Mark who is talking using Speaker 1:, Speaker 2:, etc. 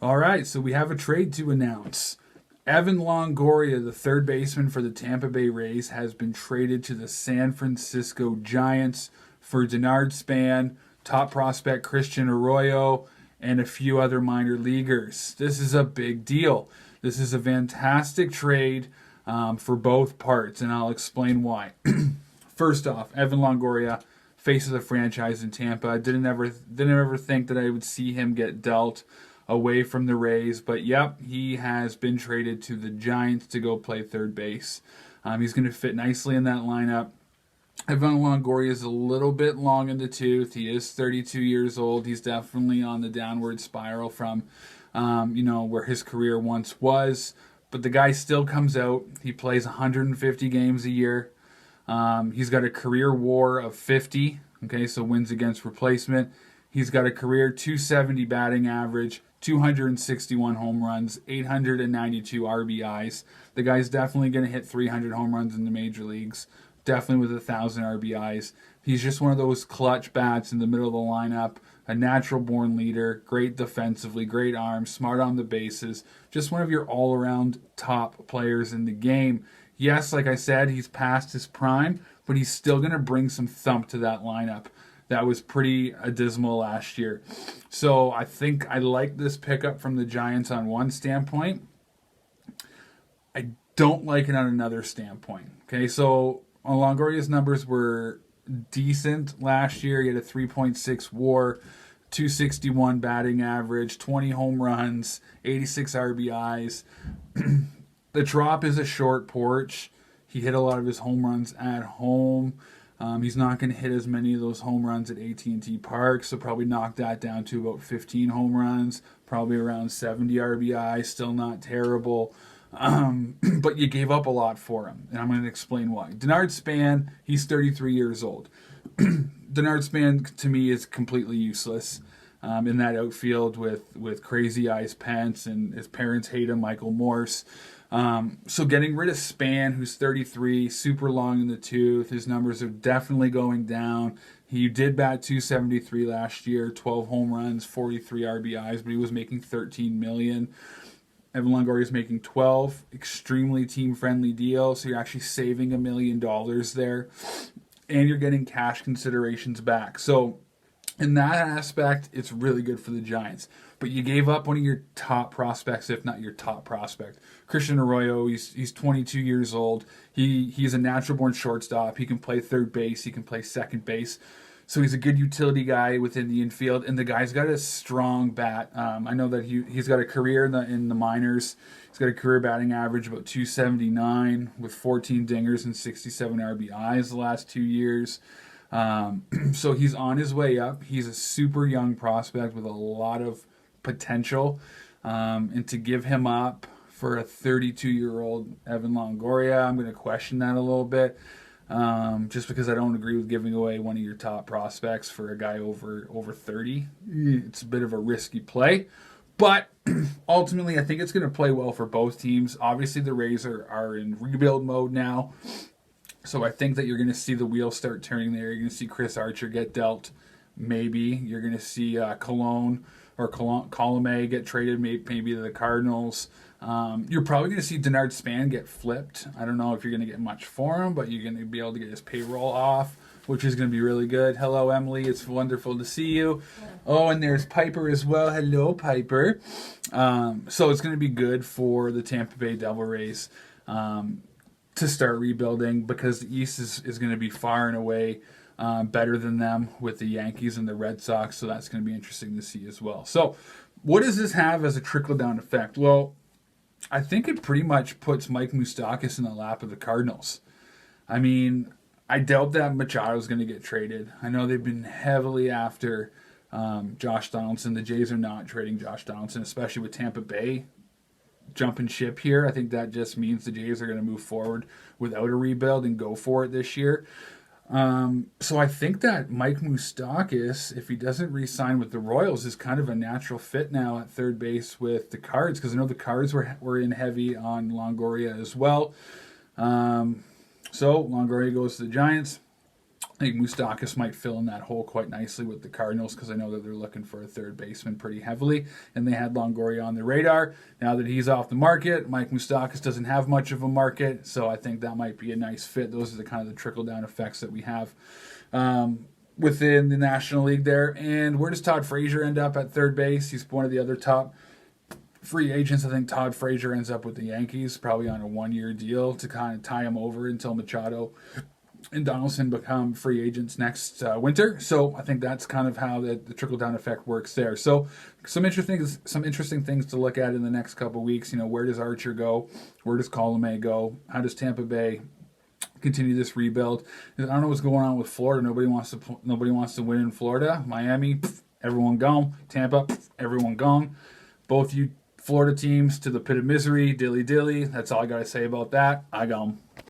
Speaker 1: All right, so we have a trade to announce. Evan Longoria, the third baseman for the Tampa Bay Rays, has been traded to the San Francisco Giants for Denard Span, top prospect Christian Arroyo, and a few other minor leaguers. This is a big deal. This is a fantastic trade for both parts, and I'll explain why. First off, Evan Longoria, face of the franchise in Tampa. Didn't ever think that I would see him get dealt away from the Rays, but yep, he has been traded to the Giants to go play third base. He's going to fit nicely in that lineup. Evan Longoria is a little bit long in the tooth. He is 32 years old. He's definitely on the downward spiral from, where his career once was. But the guy still comes out. He plays 150 games a year. He's got a career WAR of 50. Okay, so wins against replacement. He's got a career 270 batting average, 261 home runs, 892 RBIs. The guy's definitely going to hit 300 home runs in the major leagues. Definitely with 1,000 RBIs. He's just one of those clutch bats in the middle of the lineup. A natural-born leader, great defensively, great arm, smart on the bases. Just one of your all-around top players in the game. Yes, like I said, he's past his prime, but he's still going to bring some thump to that lineup. That was pretty dismal last year. So I think I like this pickup from the Giants on one standpoint. I don't like it on another standpoint. Okay, so Longoria's numbers were decent last year. He had a 3.6 WAR, 261 batting average, 20 home runs, 86 RBIs. The Trop is a short porch. He hit a lot of his home runs at home. He's not going to hit as many of those home runs at AT&T Park, so probably knock that down to about 15 home runs, probably around 70 RBI, still not terrible. But you gave up a lot for him, and I'm going to explain why. Denard Span, he's 33 years old. Denard Span, to me, is completely useless in that outfield with Crazy Eyes Pence, and his parents hate him, Michael Morse. So getting rid of Span, who's 33, super long in the tooth, his numbers are definitely going down. He did bat 273 last year, 12 home runs, 43 RBIs, but he was making $13 million. Evan Longoria is making 12, extremely team-friendly deal, so you're actually saving $1 million there, and you're getting cash considerations back. So in that aspect, it's really good for the Giants. But you gave up one of your top prospects, if not your top prospect. Christian Arroyo, he's 22 years old. He's a natural-born shortstop. He can play third base. He can play second base. So he's a good utility guy within the infield, and the guy's got a strong bat. I know that he's got a career in the minors. He's got a career batting average about 279 with 14 dingers and 67 RBIs the last 2 years. So he's on his way up. He's a super young prospect with a lot of potential. And to give him up for a 32-year-old Evan Longoria, I'm going to question that a little bit. Just because I don't agree with giving away one of your top prospects for a guy over 30. It's a bit of a risky play. But ultimately, I think it's going to play well for both teams. Obviously, the Rays are in rebuild mode now. So I think that you're going to see the wheels start turning there. You're going to see Chris Archer get dealt, maybe. You're going to see Colomé get traded, maybe to the Cardinals. You're probably going to see Denard Span get flipped. I don't know if you're going to get much for him, but you're going to be able to get his payroll off, which is going to be really good. Hello, Emily. It's wonderful to see you. Oh, and there's Piper as well. Hello, Piper. So it's going to be good for the Tampa Bay Devil Rays to start rebuilding, because the East is going to be far and away better than them with the Yankees and the Red Sox, so that's going to be interesting to see as well. So what does this have as a trickle-down effect? Well, I think it pretty much puts Mike Moustakas in the lap of the Cardinals. I mean, I doubt that Machado's going to get traded. I know they've been heavily after Josh Donaldson. The Jays are not trading Josh Donaldson, especially with Tampa Bay jumping ship here. I think that just means the Jays are going to move forward without a rebuild and go for it this year. So I think that Mike Moustakas, if he doesn't re-sign with the Royals, is kind of a natural fit now at third base with the Cards, because I know the Cards were in heavy on Longoria as well. So Longoria goes to the Giants. I think Moustakis might fill in that hole quite nicely with the Cardinals because I know that they're looking for a third baseman pretty heavily, and they had Longoria on their radar. Now that he's off the market, Mike Moustakis doesn't have much of a market, so I think that might be a nice fit. Those are the kind of the trickle-down effects that we have within the National League there. And where does Todd Frazier end up at third base? He's one of the other top free agents. I think Todd Frazier ends up with the Yankees, probably on a one-year deal to kind of tie him over until Machado and Donaldson become free agents next winter. So I think that's kind of how the trickle-down effect works there. So some interesting things to look at in the next couple of weeks. Where does Archer go? Where does Colomé go? How does Tampa Bay continue this rebuild? I don't know what's going on with Florida. Nobody wants to win in Florida. Miami, everyone gone. Tampa, everyone gone. Both you Florida teams to the pit of misery. Dilly dilly. That's all I got to say about that. I gone.